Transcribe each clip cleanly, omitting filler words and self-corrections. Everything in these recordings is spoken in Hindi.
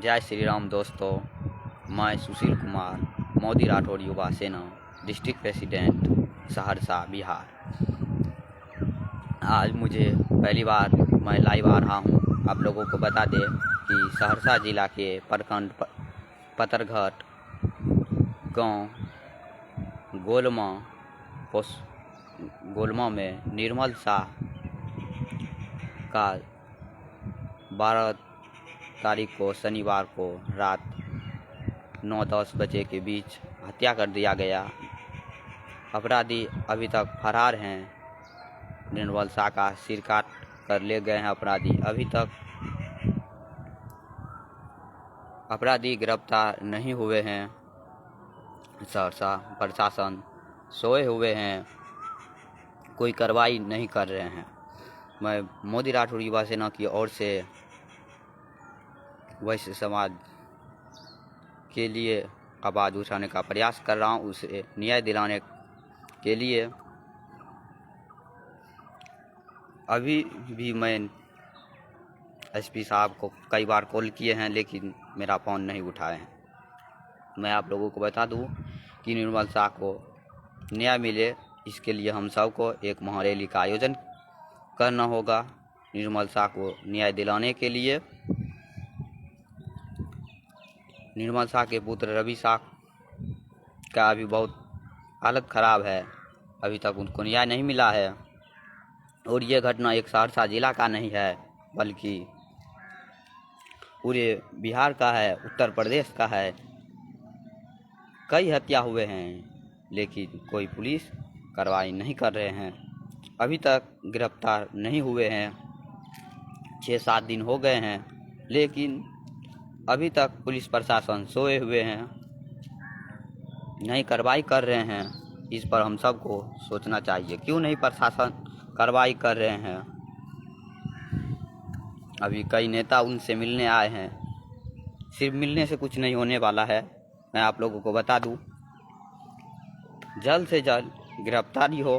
जय श्री राम दोस्तों। मैं सुशील कुमार, मोदी राठौड़ युवा सेना डिस्ट्रिक्ट प्रेसिडेंट, सहरसा, बिहार। आज मुझे पहली बार मैं लाइव आ रहा हूँ। आप लोगों को बता दें कि सहरसा जिला के प्रखंड पतरघट गांव गोलमा में निर्मल शाह का 12 तारीख को शनिवार को रात 9-10 बजे के बीच हत्या कर दिया गया। अपराधी अभी तक फरार हैं। निर्मल शाह का सिर काट कर ले गए हैं अपराधी। अभी तक अपराधी गिरफ्तार नहीं हुए हैं। सहरसा प्रशासन सोए हुए हैं, कोई कार्रवाई नहीं कर रहे हैं। मैं मोदी राठौड़ युवा सेना की ओर से वैश्य समाज के लिए आवाज़ उठाने का प्रयास कर रहा हूँ, उसे न्याय दिलाने के लिए। अभी भी मैं एसपी साहब को कई बार कॉल किए हैं, लेकिन मेरा फ़ोन नहीं उठाए हैं। मैं आप लोगों को बता दूं कि निर्मल शाह को न्याय मिले, इसके लिए हम सबको एक महारैली का आयोजन करना होगा। निर्मल शाह को न्याय दिलाने के लिए निर्मल शाह के पुत्र रवि शाह का अभी बहुत हालत ख़राब है, अभी तक उनको न्याय नहीं मिला है। और ये घटना एक सहरसा जिला का नहीं है, बल्कि पूरे बिहार का है, उत्तर प्रदेश का है। कई हत्या हुए हैं, लेकिन कोई पुलिस कार्रवाई नहीं कर रहे हैं। अभी तक गिरफ्तार नहीं हुए हैं। 6-7 दिन हो गए हैं, लेकिन अभी तक पुलिस प्रशासन सोए हुए हैं, नहीं कार्रवाई कर रहे हैं। इस पर हम सबको सोचना चाहिए, क्यों नहीं प्रशासन कार्रवाई कर रहे हैं। अभी कई नेता उनसे मिलने आए हैं, सिर्फ मिलने से कुछ नहीं होने वाला है। मैं आप लोगों को बता दूं, जल्द से जल्द गिरफ्तारी हो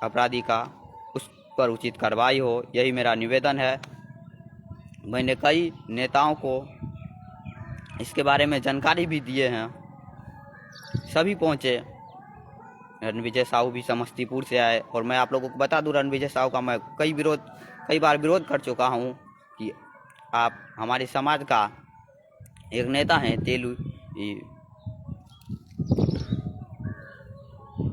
अपराधी का, उस पर उचित कार्रवाई हो, यही मेरा निवेदन है। मैंने कई नेताओं को इसके बारे में जानकारी भी दिए हैं, सभी पहुँचे। रणविजय साहू भी समस्तीपुर से आए। और मैं आप लोगों को बता दूं, रणविजय साहू का मैं कई बार विरोध कर चुका हूं कि आप हमारे समाज का एक नेता हैं,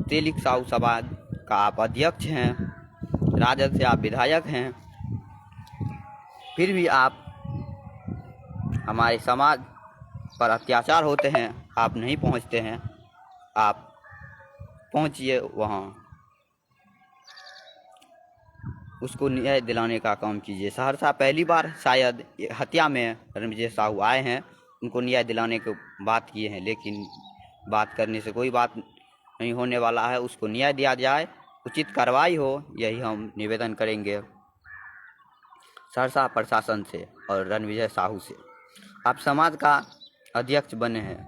तेलिक साहू समाज का आप अध्यक्ष हैं, राजद से आप विधायक हैं, फिर भी आप हमारे समाज पर अत्याचार होते हैं, आप नहीं पहुंचते हैं। आप पहुंचिए वहां, उसको न्याय दिलाने का काम कीजिए। सहरसा पहली बार शायद हत्या में रणविजय साहू आए हैं, उनको न्याय दिलाने की बात किए हैं, लेकिन बात करने से कोई बात नहीं होने वाला है। उसको न्याय दिया जाए, उचित कार्रवाई हो, यही हम निवेदन करेंगे सहरसा प्रशासन से और रणविजय साहू से। आप समाज का अध्यक्ष बने हैं,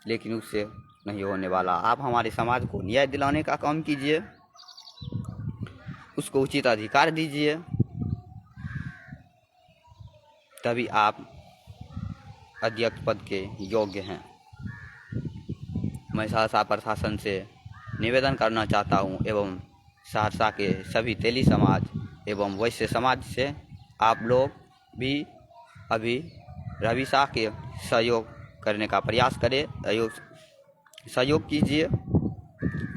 लेकिन उससे नहीं होने वाला। आप हमारे समाज को न्याय दिलाने का काम कीजिए, उसको उचित अधिकार दीजिए, तभी आप अध्यक्ष पद के योग्य हैं। मैं सहरसा प्रशासन से निवेदन करना चाहता हूं, एवं सहरसा के सभी तेली समाज एवं वैश्य समाज से आप लोग भी अभी रवि शाह के सहयोग करने का प्रयास करें, सहयोग कीजिए।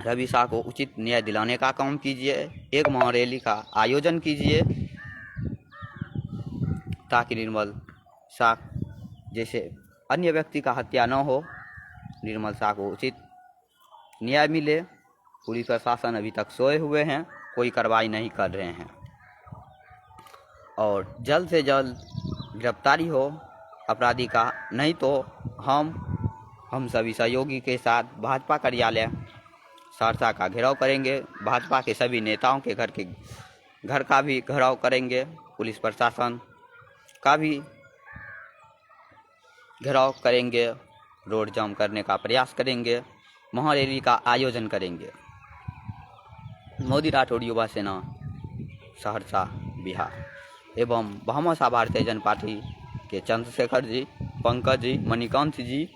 रवि शाह को उचित न्याय दिलाने का काम कीजिए, एक महारैली का आयोजन कीजिए, ताकि निर्मल शाह जैसे अन्य व्यक्ति का हत्या न हो, निर्मल शाह को उचित न्याय मिले। पुलिस प्रशासन अभी तक सोए हुए हैं, कोई कार्रवाई नहीं कर रहे हैं। और जल्द से जल्द गिरफ्तारी हो अपराधी का, नहीं तो हम सभी सहयोगी के साथ भाजपा कार्यालय सहरसा का घेराव करेंगे। भाजपा के सभी नेताओं के घर का भी घेराव करेंगे। पुलिस प्रशासन का भी घेराव करेंगे, रोड जाम करने का प्रयास करेंगे, महारैली का आयोजन करेंगे। मोदी राठौड़ युवा सेना सहरसा बिहार एवं भामाशाह भारतीय जनता पार्टी के चंद्रशेखर जी पंकज जी, मणिकांत जी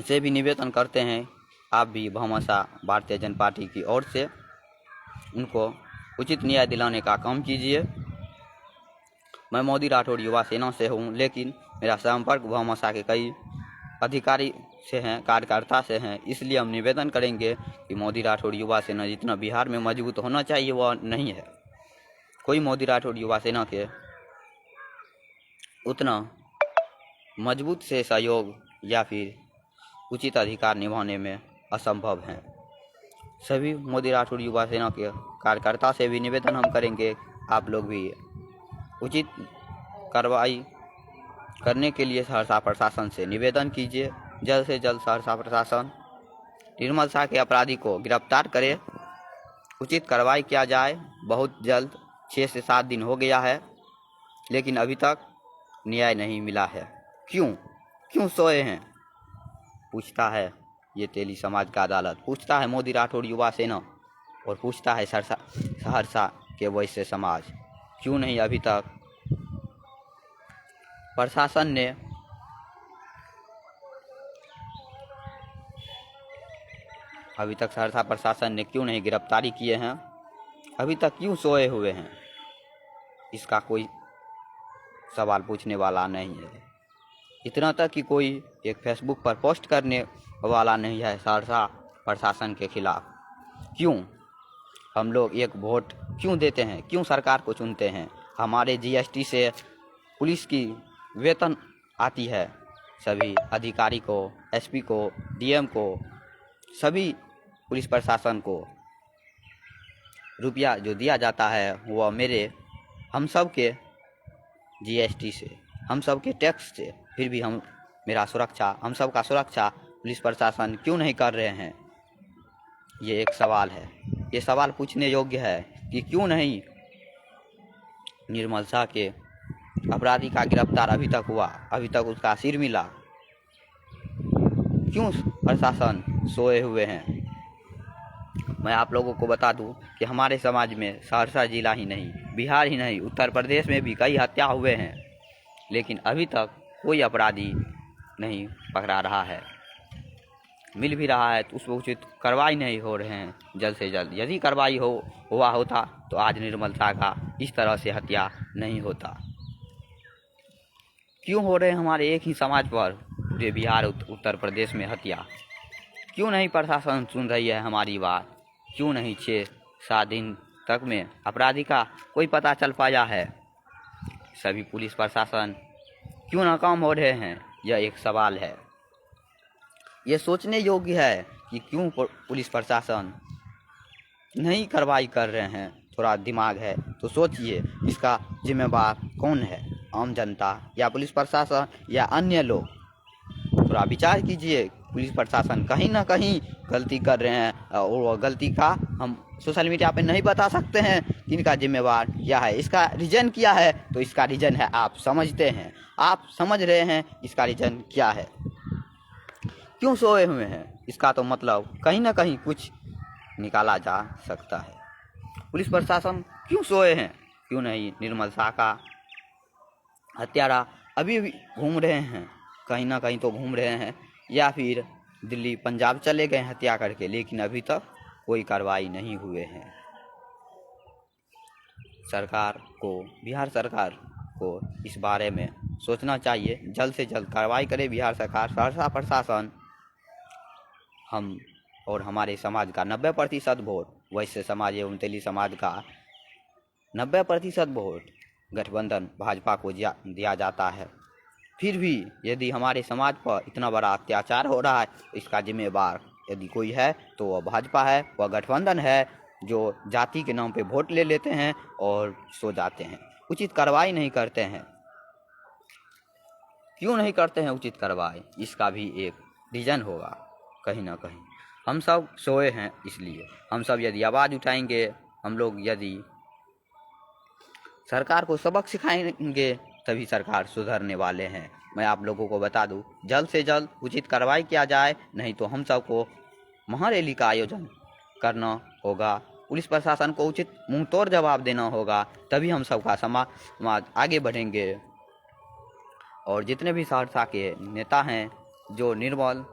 से भी निवेदन करते हैं, आप भी भामाशाह भारतीय जनता पार्टी की ओर से उनको उचित न्याय दिलाने का काम कीजिए। मैं मोदी राठौड़ युवा सेना से हूं, लेकिन मेरा संपर्क भामाशाह के कई अधिकारी से हैं, कार्यकर्ता से हैं, इसलिए हम निवेदन करेंगे कि मोदी राठौड़ युवा सेना जितना बिहार में मजबूत होना चाहिए वह नहीं है। कोई मोदी राठौड़ युवा सेना के उतना मजबूत से सहयोग या फिर उचित अधिकार निभाने में असंभव हैं। सभी मोदी राठौड़ युवा सेना के कार्यकर्ता से भी निवेदन हम करेंगे, आप लोग भी उचित कार्रवाई करने के लिए सहरसा प्रशासन से निवेदन कीजिए। जल्द से जल्द सहरसा प्रशासन निर्मल शाह के अपराधी को गिरफ्तार करे, उचित कार्रवाई किया जाए। बहुत जल्द 6 से 7 दिन हो गया है, लेकिन अभी तक न्याय नहीं मिला है। क्यों सोए हैं, पूछता है ये तेली समाज का अदालत, पूछता है मोदी राठौड़ युवा सेना और पूछता है सहरसा के वैश्य समाज। क्यों नहीं अभी तक प्रशासन ने सहरसा प्रशासन ने क्यों नहीं गिरफ्तारी किए हैं, अभी तक क्यों सोए हुए हैं, इसका कोई सवाल पूछने वाला नहीं है। इतना तक कि कोई एक फेसबुक पर पोस्ट करने वाला नहीं है सहरसा प्रशासन के खिलाफ। क्यों हम लोग एक वोट क्यों देते हैं, क्यों सरकार को चुनते हैं? हमारे जीएसटी से पुलिस की वेतन आती है, सभी अधिकारी को, एसपी को, डीएम को, सभी पुलिस प्रशासन को रुपया जो दिया जाता है वह हम सब के जीएसटी से, हम सब के टैक्स से। फिर भी हम सब का सुरक्षा पुलिस प्रशासन क्यों नहीं कर रहे हैं? ये एक सवाल है, ये सवाल पूछने योग्य है कि क्यों नहीं निर्मल शाह के अपराधी का गिरफ्तार अभी तक हुआ, अभी तक उसका सिर मिला। क्यों प्रशासन सोए हुए हैं? मैं आप लोगों को बता दूं कि हमारे समाज में सहरसा जिला ही नहीं, बिहार ही नहीं, उत्तर प्रदेश में भी कई हत्या हुए हैं, लेकिन अभी तक कोई अपराधी नहीं पकड़ा रहा है। मिल भी रहा है तो उस पर उचित कार्रवाई नहीं हो रहे हैं जल्द से जल्द। यदि कार्रवाई हुआ होता तो आज निर्मल शाह का इस तरह से हत्या नहीं होता। क्यों हो रहे हमारे एक ही समाज पर पूरे बिहार उत्तर प्रदेश में हत्या? क्यों नहीं प्रशासन सुन रही है हमारी बात? क्यों नहीं 6-7 दिन तक में अपराधी का कोई पता चल पाया है? सभी पुलिस प्रशासन क्यों नाकाम हो रहे हैं? यह एक सवाल है। ये सोचने योग्य है कि क्यों पुलिस प्रशासन नहीं कार्रवाई कर रहे हैं। थोड़ा दिमाग है तो सोचिए, इसका जिम्मेवार कौन है? आम जनता या पुलिस प्रशासन या अन्य लोग? थोड़ा विचार कीजिए। पुलिस प्रशासन कहीं ना कहीं गलती कर रहे हैं और वह गलती का हम सोशल मीडिया पे नहीं बता सकते हैं कि इनका जिम्मेवार क्या है, इसका रीजन क्या है। तो इसका रीजन है, आप समझते हैं, आप समझ रहे हैं इसका रीजन क्या है। क्यों सोए हुए हैं, इसका तो मतलब कहीं ना कहीं कुछ निकाला जा सकता है। पुलिस प्रशासन क्यों सोए हैं? क्यों नहीं निर्मल शाह का हत्यारा अभी भी घूम रहे हैं, कहीं ना कहीं तो घूम रहे हैं, या फिर दिल्ली पंजाब चले गए हत्या करके, लेकिन अभी तक कोई कार्रवाई नहीं हुए हैं। बिहार सरकार को इस बारे में सोचना चाहिए, जल्द से जल्द कार्रवाई करे बिहार सरकार। सहरसा प्रशासन हम और हमारे समाज का 90% वोट, वैश्य समाज एवं तेली समाज का 90% वोट गठबंधन भाजपा को दिया जाता है। फिर भी यदि हमारे समाज पर इतना बड़ा अत्याचार हो रहा है, इसका जिम्मेवार यदि कोई है तो वह भाजपा है, वह गठबंधन है, जो जाति के नाम पे वोट ले लेते हैं और सो जाते हैं, उचित कार्रवाई नहीं करते हैं। क्यों नहीं करते हैं उचित कार्रवाई? इसका भी एक रीजन होगा कहीं ना कहीं। हम सब सोए हैं, इसलिए हम सब यदि आवाज़ उठाएंगे, हम लोग यदि सरकार को सबक सिखाएंगे, तभी सरकार सुधरने वाले हैं। मैं आप लोगों को बता दूं, जल्द से जल्द उचित कार्रवाई किया जाए, नहीं तो हम सबको महारैली का आयोजन करना होगा। पुलिस प्रशासन को उचित मुंह तोड़ जवाब देना होगा, तभी हम सबका समाज आगे बढ़ेंगे। और जितने भी सहरसा के नेता हैं, जो निर्मल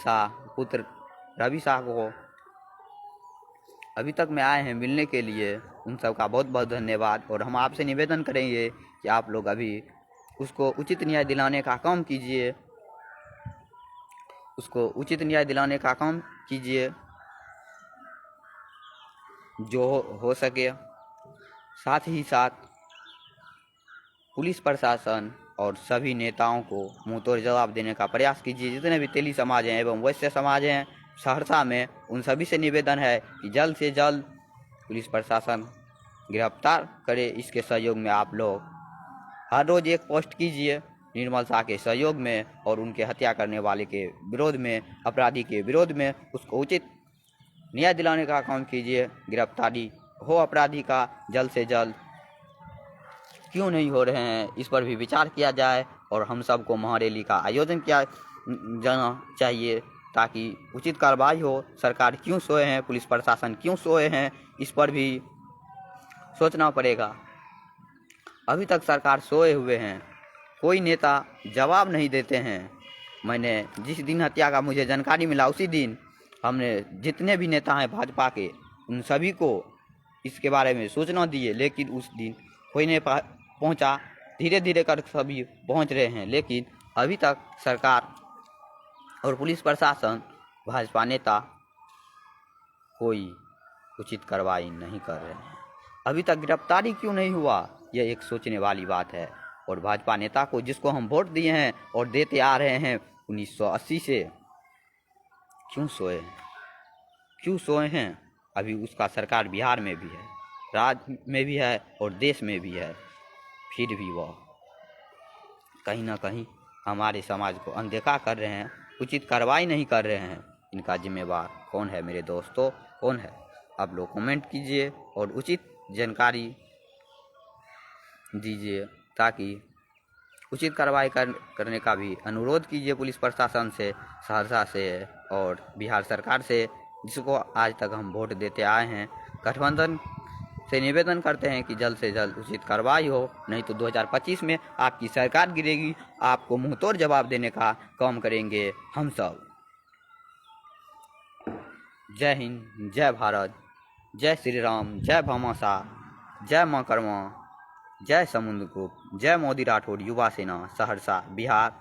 शाह पुत्र रवि शाह को अभी तक में आए हैं मिलने के लिए, उन सब का बहुत बहुत धन्यवाद। और हम आपसे निवेदन करेंगे कि आप लोग अभी उसको उचित न्याय दिलाने का काम कीजिए, उसको उचित न्याय दिलाने का काम कीजिए जो हो सके। साथ ही साथ पुलिस प्रशासन और सभी नेताओं को मुंहतोड़ जवाब देने का प्रयास कीजिए। जितने भी तेली समाज हैं एवं वैश्य समाज हैं सहरसा में, उन सभी से निवेदन है कि जल्द से जल्द पुलिस प्रशासन गिरफ्तार करे। इसके सहयोग में आप लोग हर रोज़ एक पोस्ट कीजिए निर्मल शाह के सहयोग में और उनके हत्या करने वाले के विरोध में, अपराधी के विरोध में उसको उचित न्याय दिलाने का काम कीजिए। गिरफ्तारी हो अपराधी का जल्द से जल्द। क्यों नहीं हो रहे हैं, इस पर भी विचार किया जाए और हम सबको महारैली का आयोजन किया जाना चाहिए ताकि उचित कार्रवाई हो। सरकार क्यों सोए हैं, पुलिस प्रशासन क्यों सोए हैं, इस पर भी सोचना पड़ेगा। अभी तक सरकार सोए हुए हैं, कोई नेता जवाब नहीं देते हैं। मैंने जिस दिन हत्या का मुझे जानकारी मिला उसी दिन हमने जितने भी नेता हैं भाजपा के, उन सभी को इसके बारे में सूचना दिए, लेकिन उस दिन कोई नहीं पहुंचा। धीरे धीरे कर सभी पहुंच रहे हैं, लेकिन अभी तक सरकार और पुलिस प्रशासन, भाजपा नेता कोई उचित कार्रवाई नहीं कर रहे हैं। अभी तक गिरफ्तारी क्यों नहीं हुआ, यह एक सोचने वाली बात है। और भाजपा नेता को जिसको हम वोट दिए हैं और देते आ रहे हैं 1980 से, क्यों सोए हैं, क्यों सोए हैं? अभी उसका सरकार बिहार में भी है, राज्य में भी है और देश में भी है, फिर भी वह कहीं ना कहीं हमारे समाज को अनदेखा कर रहे हैं, उचित कार्रवाई नहीं कर रहे हैं। इनका जिम्मेवार कौन है मेरे दोस्तों, कौन है? आप लोग कमेंट कीजिए और उचित जानकारी दीजिए ताकि उचित कार्रवाई करने का भी अनुरोध कीजिए पुलिस प्रशासन से, सहरसा से और बिहार सरकार से, जिसको आज तक हम वोट देते आए हैं। गठबंधन से निवेदन करते हैं कि जल्द से जल्द उचित कार्रवाई हो, नहीं तो 2025 में आपकी सरकार गिरेगी, आपको मुंहतोड़ जवाब देने का काम करेंगे हम सब। जय हिंद, जय भारत, जय श्री राम, जय भामाशाह, जय माँ कर्मा, जय समुद्रगुप्त, जय मोदी राठौड़ युवा सेना सहरसा बिहार।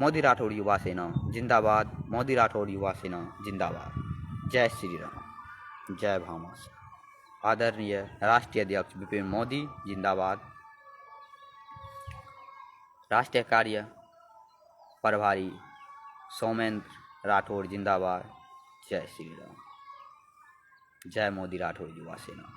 मोदी राठौड़ युवा सेना जिंदाबाद, मोदी राठौड़ युवा सेना जिंदाबाद। जय श्री राम, जय भामाशाह। आदरणीय राष्ट्रीय अध्यक्ष विपिन मोदी जिंदाबाद। राष्ट्रीय कार्य प्रभारी सौमेंद्र राठौड़ जिंदाबाद। जय श्री राम, जय मोदी राठौड़ युवा सेना।